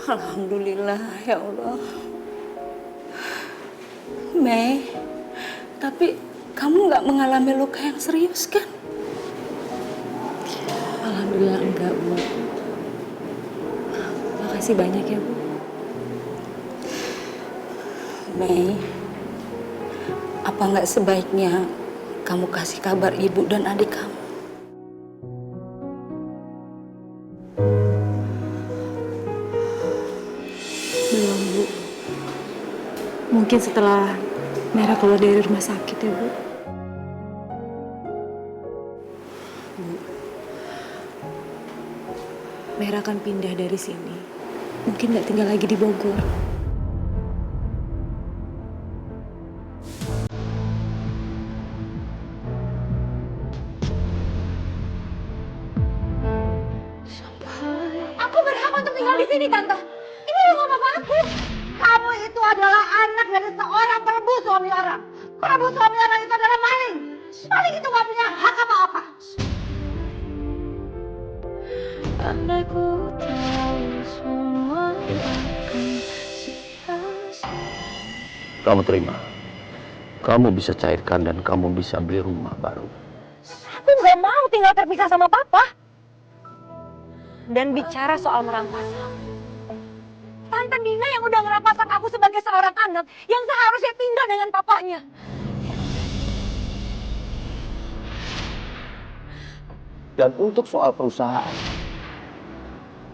Alhamdulillah ya Allah. Mei, tapi kamu nggak mengalami luka yang serius kan? Alhamdulillah enggak, Bu. Makasih banyak ya, Bu. Mei, apa nggak sebaiknya kamu kasih kabar ibu dan adik kamu? Belum, Bu. Mungkin setelah Mera keluar dari rumah sakit ya, Bu. Mera akan pindah dari sini. Mungkin nggak tinggal lagi di Bogor. Aku berhak untuk tinggal di sini, Tante. Ini rumah papa aku. Kamu itu adalah anak dari seorang perebut suami orang. Perebut suami orang itu adalah maling. Maling itu gak punya hak apa-apa. Andai ku tahu semua akan sia-sia. Kamu terima. Kamu bisa cairkan dan kamu bisa beli rumah baru. Aku gak mau tinggal terpisah sama papa. Dan bicara soal merampas, Tante Dina yang udah ngerampasan aku sebagai seorang anak yang seharusnya tinggal dengan papanya. Dan untuk soal perusahaan,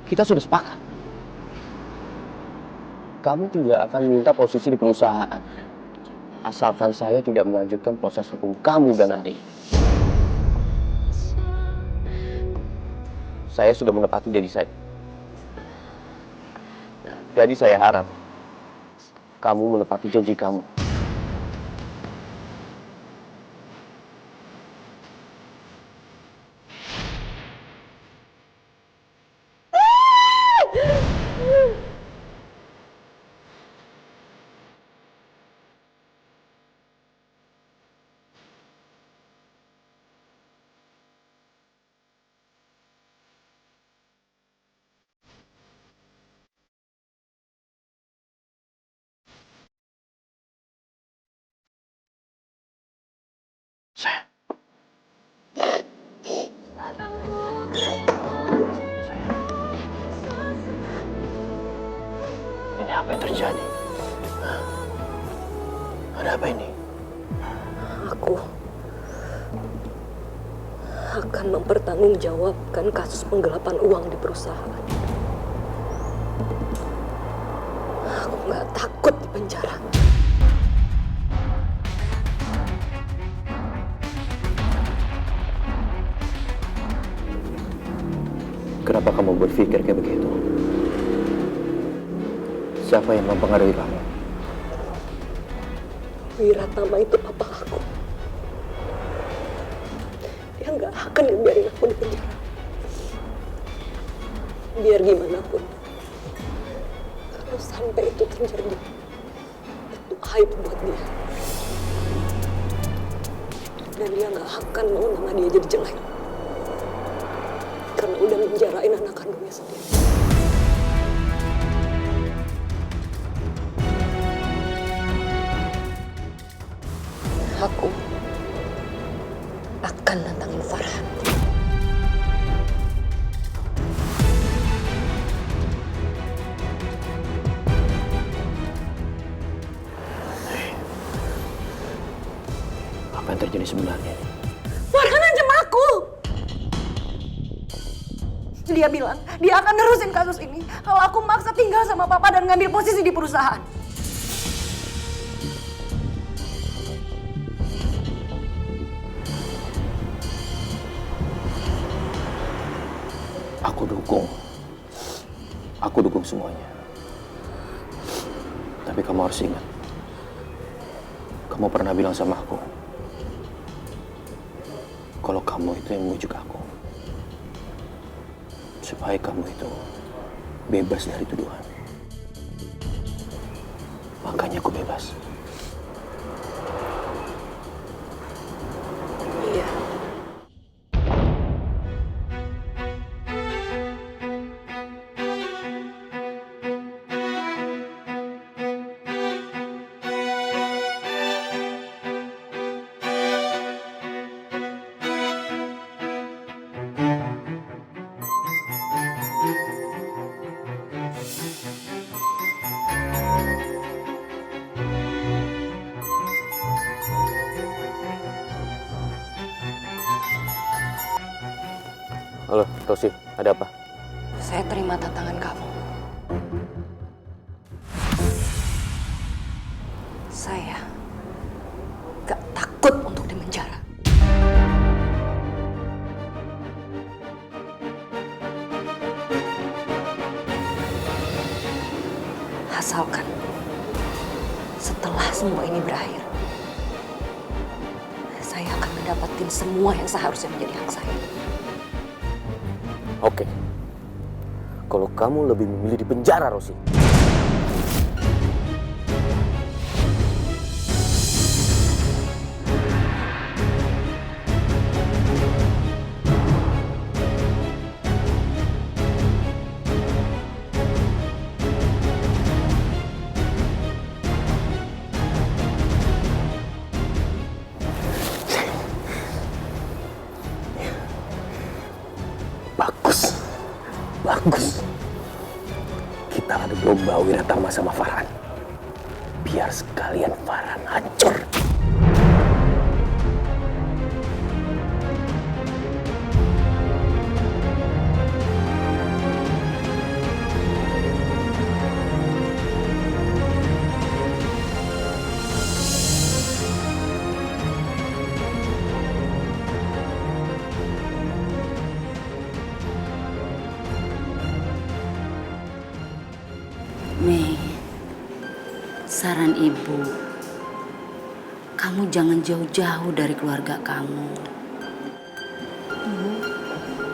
kita sudah sepakat. Kamu tidak akan minta posisi di perusahaan, asalkan saya tidak melanjutkan proses hukum kamu dan adik. Saya sudah menepati janji saya. Jadi saya harap kamu menepati janji kamu. Ini apa yang terjadi? Ada apa ini? Aku akan mempertanggungjawabkan kasus penggelapan uang di perusahaan. Aku nggak takut di penjara. Kenapa kamu berpikir kayak begitu? Siapa yang mempengaruhi kamu? Wiratama itu papa aku. Dia nggak akan ngebiarin aku di penjara. Biar gimana pun, kalau sampai itu terjadi, itu aib buat dia. Dan dia nggak akan mau nama dia jadi jelek. Karena udah menjarain anak kandungnya sendiri. Aku akan nantangin Farhan. Apa yang terjadi sebenarnya? Farhan ancam aku. Dia bilang dia akan nerusin kasus ini kalau aku maksa tinggal sama papa dan ngambil posisi di perusahaan. Aku dukung semuanya. Tapi kamu harus ingat, kamu pernah bilang sama aku kalau kamu itu yang membujuk aku supaya kamu itu bebas dari tuduhan. Makanya aku bebas. Iya. Rosi, ada apa? Saya terima tantangan kamu. Saya gak takut untuk di penjara. Asalkan setelah semua ini berakhir, saya akan mendapatkan semua yang seharusnya menjadi hak saya. Oke. Kalau kamu lebih memilih di penjara, Rosi. Bagus. Bagus. Kita adu domba Wiratama sama Farhan. Biar sekalian Farhan hancur. Mei, saran ibu, kamu jangan jauh-jauh dari keluarga kamu. Bu,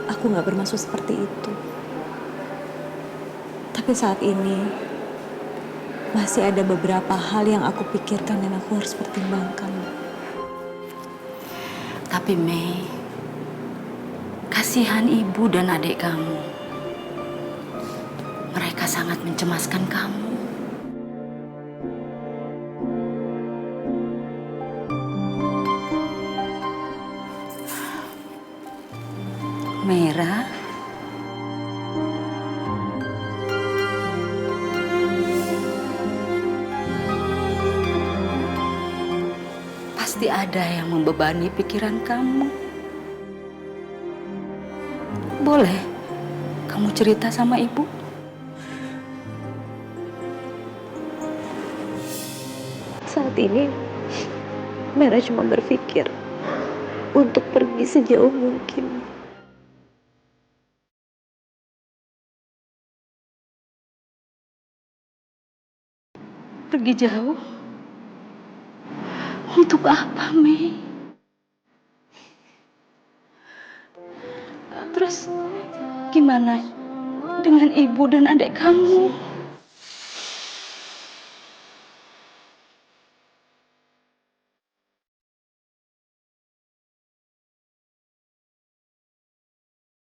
aku nggak bermaksud seperti itu. Tapi saat ini masih ada beberapa hal yang aku pikirkan dan aku harus pertimbangkan. Tapi Mei, kasihan ibu dan adik kamu. Mereka sangat mencemaskan kamu. Merah. Pasti ada yang membebani pikiran kamu. Boleh kamu cerita sama ibu? Saat ini, Merah cuma berpikir untuk pergi sejauh mungkin. Pergi jauh? Untuk apa, Mei? Terus gimana dengan ibu dan adik kamu?